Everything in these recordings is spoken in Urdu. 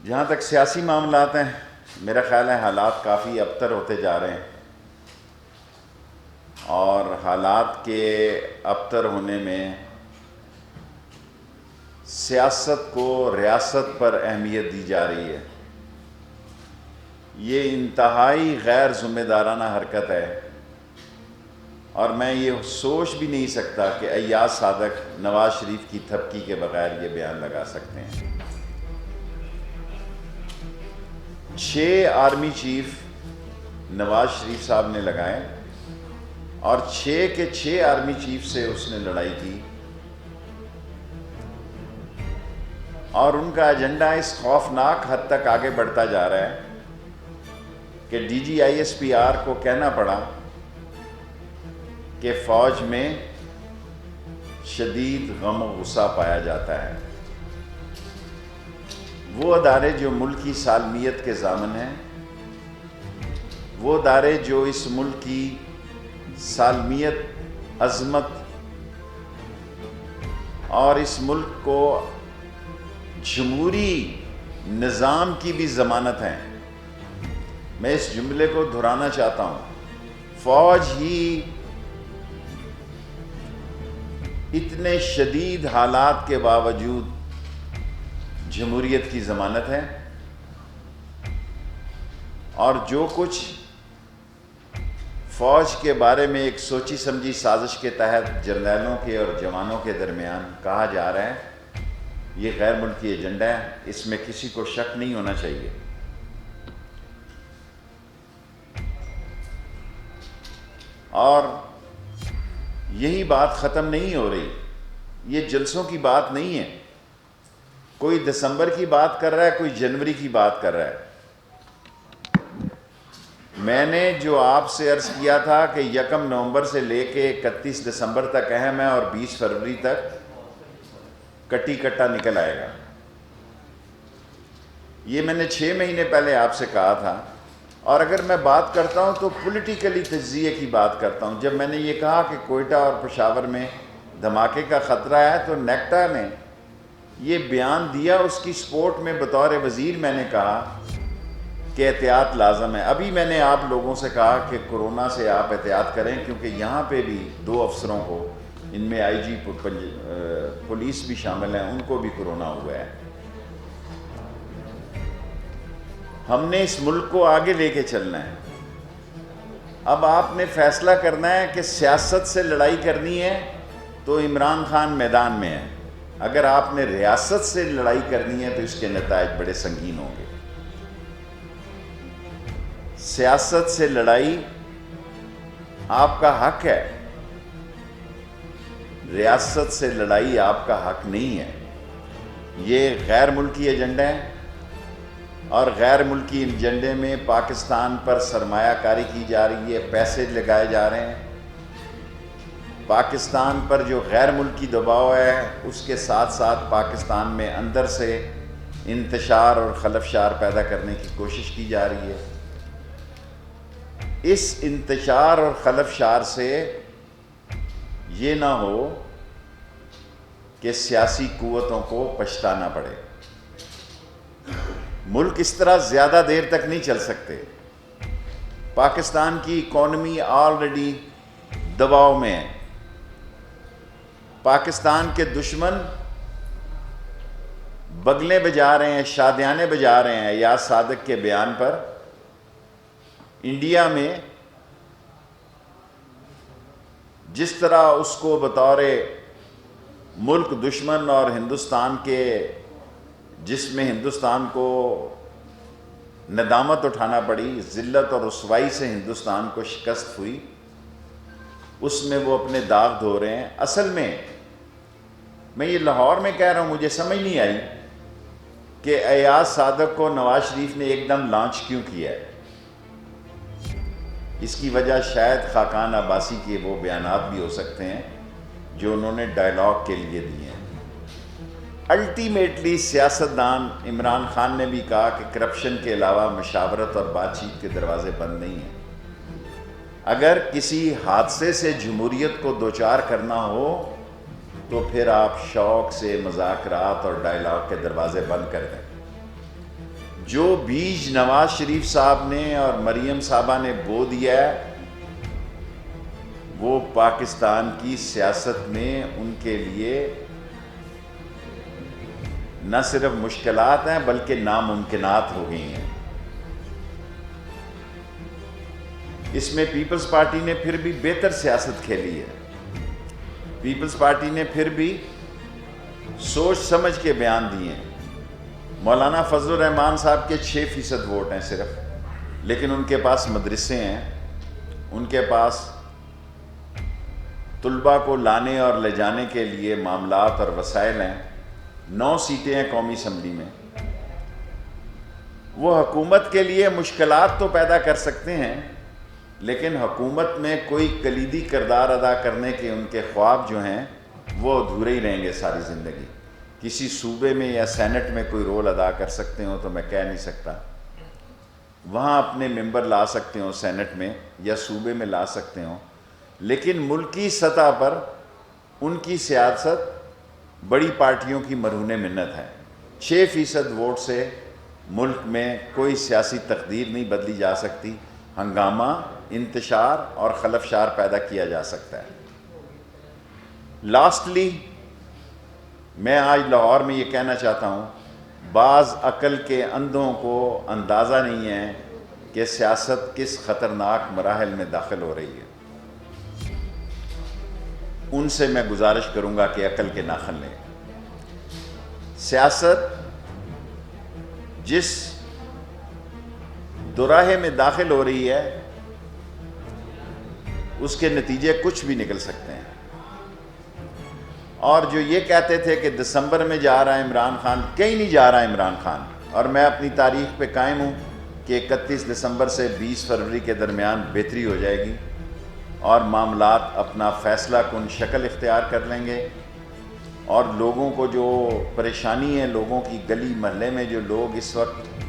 جہاں تک سیاسی معاملات ہیں، میرا خیال ہے حالات کافی ابتر ہوتے جا رہے ہیں، اور حالات کے ابتر ہونے میں سیاست کو ریاست پر اہمیت دی جا رہی ہے۔ یہ انتہائی غیر ذمہ دارانہ حرکت ہے، اور میں یہ سوچ بھی نہیں سکتا کہ ایاز صادق نواز شریف کی تھپکی کے بغیر یہ بیان لگا سکتے ہیں۔ 6 آرمی چیف نواز شریف صاحب نے لگائے، اور 6 کے 6 آرمی چیف سے اس نے لڑائی کی، اور ان کا ایجنڈا اس خوفناک حد تک آگے بڑھتا جا رہا ہے کہ D G I S P R کو کہنا پڑا کہ فوج میں شدید غم و غصہ پایا جاتا ہے۔ وہ ادارے جو ملک کی سالمیت کے ضامن ہیں، وہ ادارے جو اس ملک کی سالمیت، عظمت اور اس ملک کو جمہوری نظام کی بھی ضمانت ہیں۔ میں اس جملے کو دہرانا چاہتا ہوں، فوج ہی اتنے شدید حالات کے باوجود جمہوریت کی ضمانت ہے، اور جو کچھ فوج کے بارے میں ایک سوچی سمجھی سازش کے تحت جرنیلوں کے اور جوانوں کے درمیان کہا جا رہا ہے، یہ غیر ملکی ایجنڈا ہے، اس میں کسی کو شک نہیں ہونا چاہیے۔ اور یہی بات ختم نہیں ہو رہی، یہ جلسوں کی بات نہیں ہے، کوئی دسمبر کی بات کر رہا ہے، کوئی جنوری کی بات کر رہا ہے۔ میں نے جو آپ سے عرض کیا تھا کہ 1 نومبر سے لے کے 31 دسمبر تک اہم ہے، اور 20 فروری تک کٹی کٹا نکل آئے گا، یہ میں نے 6 مہینے پہلے آپ سے کہا تھا۔ اور اگر میں بات کرتا ہوں تو پولیٹیکلی تجزیے کی بات کرتا ہوں۔ جب میں نے یہ کہا کہ کوئٹہ اور پشاور میں دھماکے کا خطرہ ہے، تو نیکٹا نے یہ بیان دیا، اس کی سپورٹ میں بطور وزیر میں نے کہا کہ احتیاط لازم ہے۔ ابھی میں نے آپ لوگوں سے کہا کہ کورونا سے آپ احتیاط کریں، کیونکہ یہاں پہ بھی 2 افسروں کو، ان میں آئی جی پولیس بھی شامل ہیں، ان کو بھی کورونا ہوا ہے۔ ہم نے اس ملک کو آگے لے کے چلنا ہے۔ اب آپ نے فیصلہ کرنا ہے کہ سیاست سے لڑائی کرنی ہے تو عمران خان میدان میں ہے، اگر آپ نے ریاست سے لڑائی کرنی ہے تو اس کے نتائج بڑے سنگین ہوں گے۔ سیاست سے لڑائی آپ کا حق ہے، ریاست سے لڑائی آپ کا حق نہیں ہے۔ یہ غیر ملکی ایجنڈا ہے، اور غیر ملکی ایجنڈے میں پاکستان پر سرمایہ کاری کی جا رہی ہے، پیسے لگائے جا رہے ہیں۔ پاکستان پر جو غیر ملکی دباؤ ہے، اس کے ساتھ ساتھ پاکستان میں اندر سے انتشار اور خلفشار پیدا کرنے کی کوشش کی جا رہی ہے۔ اس انتشار اور خلفشار سے یہ نہ ہو کہ سیاسی قوتوں کو پچھتانا پڑے۔ ملک اس طرح زیادہ دیر تک نہیں چل سکتے۔ پاکستان کی اکانومی آلریڈی دباؤ میں ہے۔ پاکستان کے دشمن بگلیں بجا رہے ہیں، شادیانے بجا رہے ہیں ایاز صادق کے بیان پر۔ انڈیا میں جس طرح اس کو بطور ملک دشمن اور ہندوستان کے، جس میں ہندوستان کو ندامت اٹھانا پڑی، ذلت اور رسوائی سے ہندوستان کو شکست ہوئی، اس میں وہ اپنے داغ دھو رہے ہیں۔ اصل میں یہ لاہور میں کہہ رہا ہوں، مجھے سمجھ نہیں آئی کہ ایاز صادق کو نواز شریف نے ایک دم لانچ کیوں کیا ہے۔ اس کی وجہ شاید خاقان عباسی کے وہ بیانات بھی ہو سکتے ہیں جو انہوں نے ڈائیلاگ کے لیے دیے ہیں۔ الٹیمیٹلی سیاستدان عمران خان نے بھی کہا کہ کرپشن کے علاوہ مشاورت اور بات چیت کے دروازے بند نہیں ہیں۔ اگر کسی حادثے سے جمہوریت کو دوچار کرنا ہو تو پھر آپ شوق سے مذاکرات اور ڈائیلاگ کے دروازے بند کر دیں۔ جو بیج نواز شریف صاحب نے اور مریم صاحبہ نے بو دیا ہے وہ پاکستان کی سیاست میں ان کے لیے نہ صرف مشکلات ہیں بلکہ ناممکنات ہو گئی ہیں۔ اس میں پیپلز پارٹی نے پھر بھی بہتر سیاست کھیلی ہے، پیپلز پارٹی نے پھر بھی سوچ سمجھ کے بیان دیے ہیں۔ مولانا فضل الرحمان صاحب کے 6% ووٹ ہیں صرف، لیکن ان کے پاس مدرسے ہیں، ان کے پاس طلباء کو لانے اور لے جانے کے لیے معاملات اور وسائل ہیں، 9 سیٹیں ہیں قومی اسمبلی میں۔ وہ حکومت کے لیے مشکلات تو پیدا کر سکتے ہیں، لیکن حکومت میں کوئی کلیدی کردار ادا کرنے کے ان کے خواب جو ہیں وہ ادھورے ہی رہیں گے ساری زندگی۔ کسی صوبے میں یا سینٹ میں کوئی رول ادا کر سکتے ہوں تو میں کہہ نہیں سکتا، وہاں اپنے ممبر لا سکتے ہوں سینٹ میں یا صوبے میں لا سکتے ہوں، لیکن ملکی سطح پر ان کی سیاست بڑی پارٹیوں کی مرہون منت ہے۔ 6% ووٹ سے ملک میں کوئی سیاسی تقدیر نہیں بدلی جا سکتی، ہنگامہ، انتشار اور خلفشار پیدا کیا جا سکتا ہے۔ لاسٹلی میں آج لاہور میں یہ کہنا چاہتا ہوں، بعض عقل کے اندھوں کو اندازہ نہیں ہے کہ سیاست کس خطرناک مراحل میں داخل ہو رہی ہے۔ ان سے میں گزارش کروں گا کہ عقل کے ناخن لیں۔ سیاست جس دوراہے میں داخل ہو رہی ہے اس کے نتیجے کچھ بھی نکل سکتے ہیں، اور جو یہ کہتے تھے کہ دسمبر میں جا رہا ہے عمران خان، کہیں نہیں جا رہا ہے عمران خان، اور میں اپنی تاریخ پہ قائم ہوں کہ 31 دسمبر سے 20 فروری کے درمیان بہتری ہو جائے گی اور معاملات اپنا فیصلہ کن شکل اختیار کر لیں گے، اور لوگوں کو جو پریشانی ہے، لوگوں کی گلی محلے میں جو لوگ اس وقت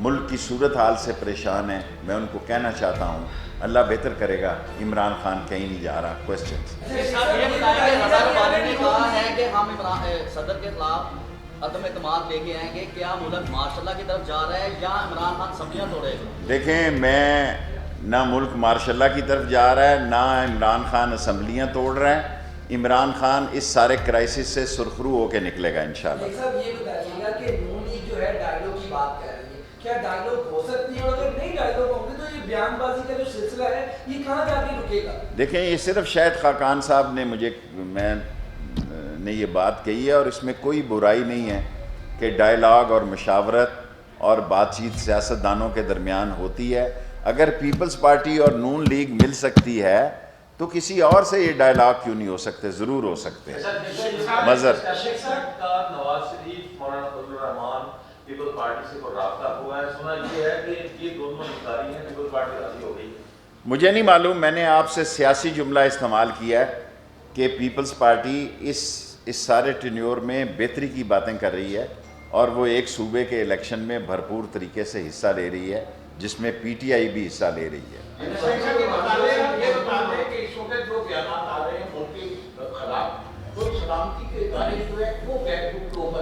ملک کی صورتحال سے پریشان ہیں، میں ان کو کہنا چاہتا ہوں اللہ بہتر کرے گا، عمران خان کہیں نہیں جا رہا۔ کوسچنز؟ نے کہا ہے کہ ہم صدر کے خلاف عدم اعتماد لے کے آئیں گے، کیا ملک مارشاء اللہ کی طرف جا رہا ہے یا عمران خان سبزیاں توڑے گا؟ دیکھیں، میں نہ ملک مارشاء اللہ کی طرف جا رہا ہے، نہ عمران خان اسمبلیاں توڑ رہا ہے۔ عمران خان اس سارے کرائسس سے سرخرو ہو کے نکلے گا انشاءاللہ۔ صاحب یہ بتائیے گا کہ نون لیگ جو ہے ڈائیلاگ کی بات کر رہی ہے، کیا ڈائیلاگ ہو سکتی ہے، اور اگر نہیں ڈائیلاگ ہوں گے تو یہ بیان بازی کا جو سلسلہ ہے یہ کہاں جا کے رکے گا؟ دیکھیں، یہ صرف شاہد خاقان صاحب نے میں نے یہ بات کہی ہے، اور اس میں کوئی برائی نہیں ہے کہ ڈائیلاگ اور مشاورت اور بات چیت سیاستدانوں کے درمیان ہوتی ہے۔ اگر پیپلز پارٹی اور نون لیگ مل سکتی ہے تو کسی اور سے یہ ڈائیلاگ کیوں نہیں ہو سکتے؟ ضرور ہو سکتے ہیں۔ مظہر نواز شریف، مولانا فضل الرحمان، پیپلز پارٹی سے کوئی رابطہ ہوا ہے؟ سنا یہ ہے کہ یہ دونوں انکاری ہیں، پیپلز پارٹی راضی ہو گئی؟ مجھے نہیں معلوم، میں نے آپ سے سیاسی جملہ استعمال کیا ہے کہ پیپلز پارٹی اس سارے ٹینیور میں بہتری کی باتیں کر رہی ہے، اور وہ ایک صوبے کے الیکشن میں بھرپور طریقے سے حصہ لے رہی ہے، جس میں پی ٹی آئی بھی حصہ لے رہی ہے۔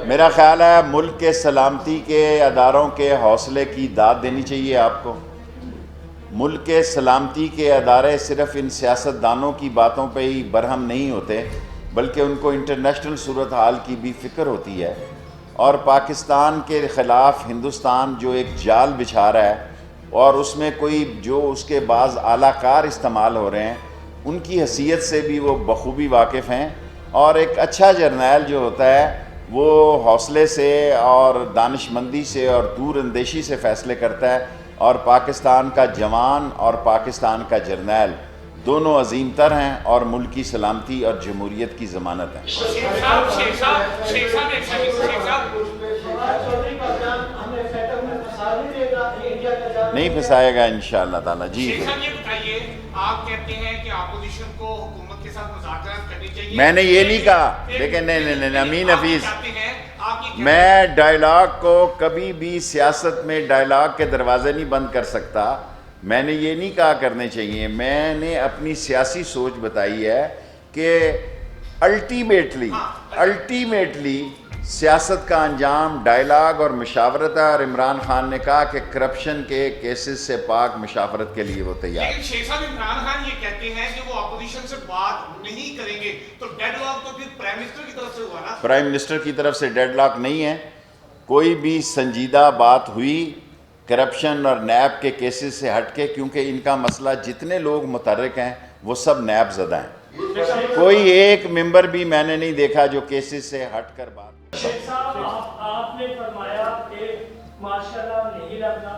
میرا خیال ہے ملک کے سلامتی کے اداروں کے حوصلے کی داد دینی چاہیے آپ کو۔ ملک کے سلامتی کے ادارے صرف ان سیاستدانوں کی باتوں پہ ہی برہم نہیں ہوتے، بلکہ ان کو انٹرنیشنل صورتحال کی بھی فکر ہوتی ہے، اور پاکستان کے خلاف ہندوستان جو ایک جال بچھا رہا ہے اور اس میں کوئی جو اس کے بعض اعلیٰ کار استعمال ہو رہے ہیں، ان کی حیثیت سے بھی وہ بخوبی واقف ہیں، اور ایک اچھا جرنیل جو ہوتا ہے وہ حوصلے سے اور دانش مندی سے اور دور اندیشی سے فیصلے کرتا ہے، اور پاکستان کا جوان اور پاکستان کا جرنیل دونوں عظیم تر ہیں اور ملک کی سلامتی اور جمہوریت کی ضمانت ہیں۔ نہیں پھنسائے گا انشاءاللہ تعالیٰ۔ جی یہ بتائیے، آپ کہتے ہیں کہ اپوزیشن کو حکومت کے ساتھ مذاکرات کرنی چاہیے، میں نے یہ نہیں کہا، لیکن نہیں امین حفیظ، میں ڈائیلاگ کو کبھی بھی سیاست میں ڈائیلاگ کے دروازے نہیں بند کر سکتا۔ میں نے یہ نہیں کہا کرنے چاہیے، میں نے اپنی سیاسی سوچ بتائی ہے کہ الٹیمیٹلی سیاست کا انجام ڈائلاگ اور مشاورت ہے، اور عمران خان نے کہا کہ کرپشن کے کیسز سے پاک مشاورت کے لیے وہ تیار ہے۔ لیکن شیخ صاحب عمران خان یہ کہتے ہیں کہ وہ اپوزیشن سے بات نہیں کریں گے، تو ڈیڈ لاک تو پھر پرائم منسٹر کی طرف سے ہوا نا؟ پرائم منسٹر کی طرف سے ڈیڈ لاک نہیں ہے، کوئی بھی سنجیدہ بات ہوئی کرپشن اور نیب کے کیسز سے ہٹ کے، کیونکہ ان کا مسئلہ جتنے لوگ متحرک ہیں وہ سب نیب زدہ ہیں، کوئی ایک ممبر بھی میں نے نہیں دیکھا جو کیسز سے ہٹ کر بات۔ شیخ صاحب آپ نے فرمایا کہ ماشاءاللہ نہیں لگنا،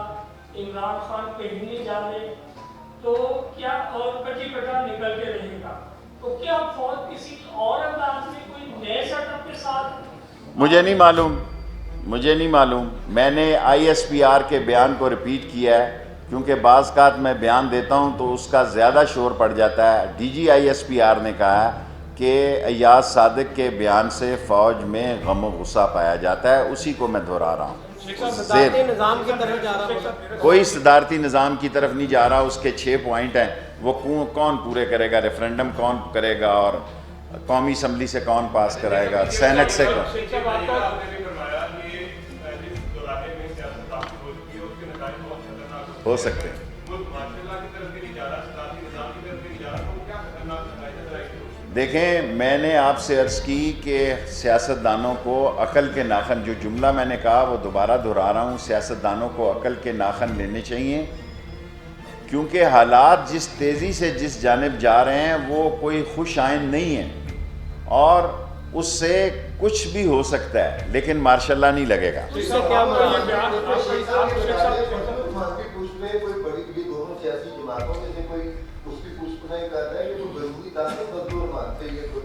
عمران خان کہیں نہیں جانے، تو کیا اور کٹی کٹا نکل کے رہے گا، تو کیا فوج کسی اور انداز میں کوئی نئے سیٹ اپ کے ساتھ؟ مجھے نہیں معلوم، میں نے آئی ایس پی آر کے بیان کو ریپیٹ کیا ہے، کیونکہ بعض اوقات میں بیان دیتا ہوں تو اس کا زیادہ شور پڑ جاتا ہے۔ D G I S P R نے کہا ہے کہ ایاز صادق کے بیان سے فوج میں غم و غصہ پایا جاتا ہے، اسی کو میں دہرا رہا ہوں۔ صدارتی نظام کی طرف جا رہا ہے، کوئی صدارتی نظام کی طرف نہیں جا رہا، اس کے 6 پوائنٹ ہیں، وہ کون پورے کرے گا، ریفرینڈم کون کرے گا، اور قومی اسمبلی سے کون پاس کرائے گا، سینٹ سے کون۔ ہو سکتے ہیں۔ دیکھیں، میں نے آپ سے عرض کی کہ سیاستدانوں کو عقل کے ناخن، جو جملہ میں نے کہا وہ دوبارہ دہرا رہا ہوں، سیاستدانوں کو عقل کے ناخن لینے چاہیے، کیونکہ حالات جس تیزی سے جس جانب جا رہے ہیں وہ کوئی خوش آئند نہیں ہے، اور اس سے کچھ بھی ہو سکتا ہے، لیکن ماشاء اللہ نہیں لگے گا۔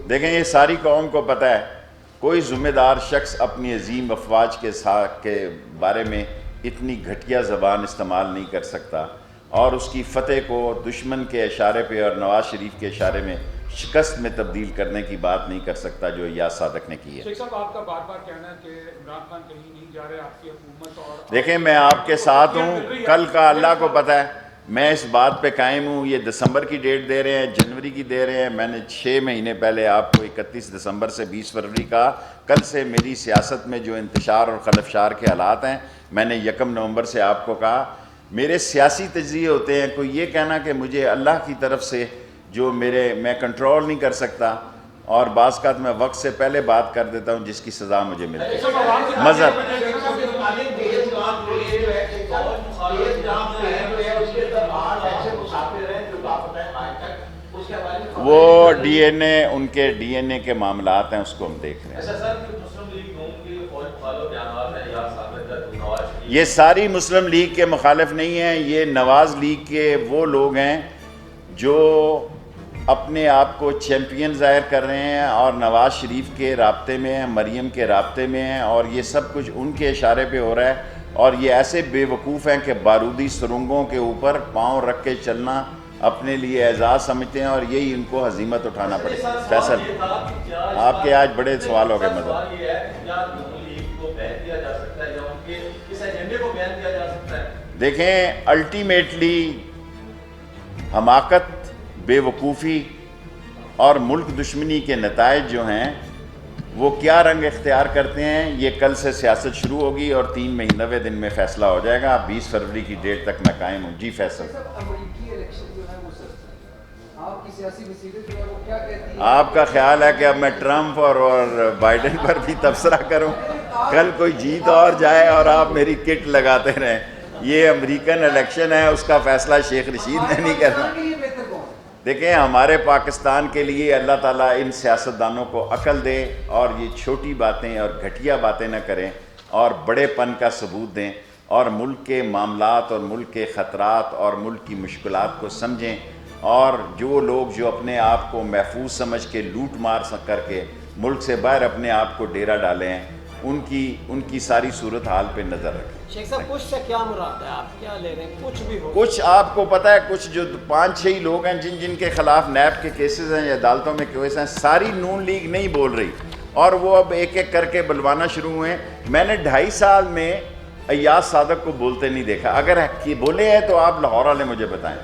دیکھیں، یہ ساری قوم کو پتہ ہے، کوئی ذمہ دار شخص اپنی عظیم افواج کے بارے میں اتنی گھٹیا زبان استعمال نہیں کر سکتا، اور اس کی فتح کو دشمن کے اشارے پہ اور نواز شریف کے اشارے میں شکست میں تبدیل کرنے کی بات نہیں کر سکتا جو ایاز صادق نے کی ہے۔ شیخ صاحب، آپ کا بار بار کہنا ہے کہ عمران خان کہیں نہیں جا رہے، آپ کی حکومت اور دیکھیں، میں آپ کے ساتھ ہوں، کل کا اللہ کو پتہ ہے، میں اس بات پہ قائم ہوں۔ یہ دسمبر کی ڈیٹ دے رہے ہیں، جنوری کی دے رہے ہیں، میں نے 6 مہینے پہلے آپ کو 31 دسمبر سے 20 فروری کا، کل سے میری سیاست میں جو انتشار اور خلفشار کے حالات ہیں، میں نے 1 نومبر سے آپ کو کہا، میرے سیاسی تجزیے ہوتے ہیں، کوئی یہ کہنا کہ مجھے اللہ کی طرف سے جو میں کنٹرول نہیں کر سکتا، اور بعض اوقات میں وقت سے پہلے بات کر دیتا ہوں جس کی سزا مجھے ملتی ہے۔ مذہب وہ ڈی این اے، ان کے ڈی این اے کے معاملات ہیں، اس کو ہم دیکھ رہے ہیں۔ یہ ساری مسلم لیگ کے مخالف نہیں ہیں، یہ نواز لیگ کے وہ لوگ ہیں جو اپنے آپ کو چیمپئن ظاہر کر رہے ہیں، اور نواز شریف کے رابطے میں ہیں، مریم کے رابطے میں ہیں، اور یہ سب کچھ ان کے اشارے پہ ہو رہا ہے، اور یہ ایسے بے وقوف ہیں کہ بارودی سرنگوں کے اوپر پاؤں رکھ کے چلنا اپنے لیے اعزاز سمجھتے ہیں، اور یہی ان کو ہزیمت اٹھانا پڑے گا۔ فیصل، آپ کے آج بڑے سوال ہو گئے مذہب۔ دیکھیں، الٹیمیٹلی حماقت، بے وقوفی اور ملک دشمنی کے نتائج جو ہیں وہ کیا رنگ اختیار کرتے ہیں، یہ کل سے سیاست شروع ہوگی، اور 3 مہینویں دن میں فیصلہ ہو جائے گا۔ 20 فروری کی ڈیٹ تک میں قائم ہوں۔ جی فیصل، آپ کا خیال ہے کہ اب میں ٹرمپ اور بائیڈن پر بھی تبصرہ کروں؟ کل کوئی جیت اور جائے اور آپ میری کٹ لگاتے رہیں۔ یہ امریکن الیکشن ہے، اس کا فیصلہ شیخ رشید نے نہیں کرنا۔ دیکھیں، ہمارے پاکستان کے لیے اللہ تعالیٰ ان سیاستدانوں کو عقل دے، اور یہ چھوٹی باتیں اور گھٹیا باتیں نہ کریں، اور بڑے پن کا ثبوت دیں، اور ملک کے معاملات اور ملک کے خطرات اور ملک کی مشکلات کو سمجھیں، اور جو لوگ جو اپنے آپ کو محفوظ سمجھ کے لوٹ مار کر کے ملک سے باہر اپنے آپ کو ڈیرا ڈالے ہیں، ان کی ساری صورتحال پہ نظر رکھیں۔ شیخ صاحب، کچھ سے کیا مراد ہے، آپ کیا لے رہے ہیں؟ کچھ بھی ہو، کچھ آپ کو پتہ ہے، کچھ جو 5-6 لوگ ہیں جن کے خلاف نیب کے کیسز ہیں یا عدالتوں میں کیسز ہیں، ساری نون لیگ نہیں بول رہی، اور وہ اب ایک ایک کر کے بلوانا شروع ہوئے ہیں۔ میں نے 2.5 سال میں ایاز صادق کو بولتے نہیں دیکھا، اگر بولے ہیں تو آپ لاہور والے مجھے بتائیں۔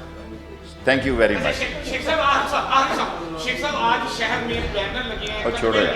Thank you very much. شیخ صاحب، آج شہر میں بینر لگے ہیں، اور چھوڑو یار۔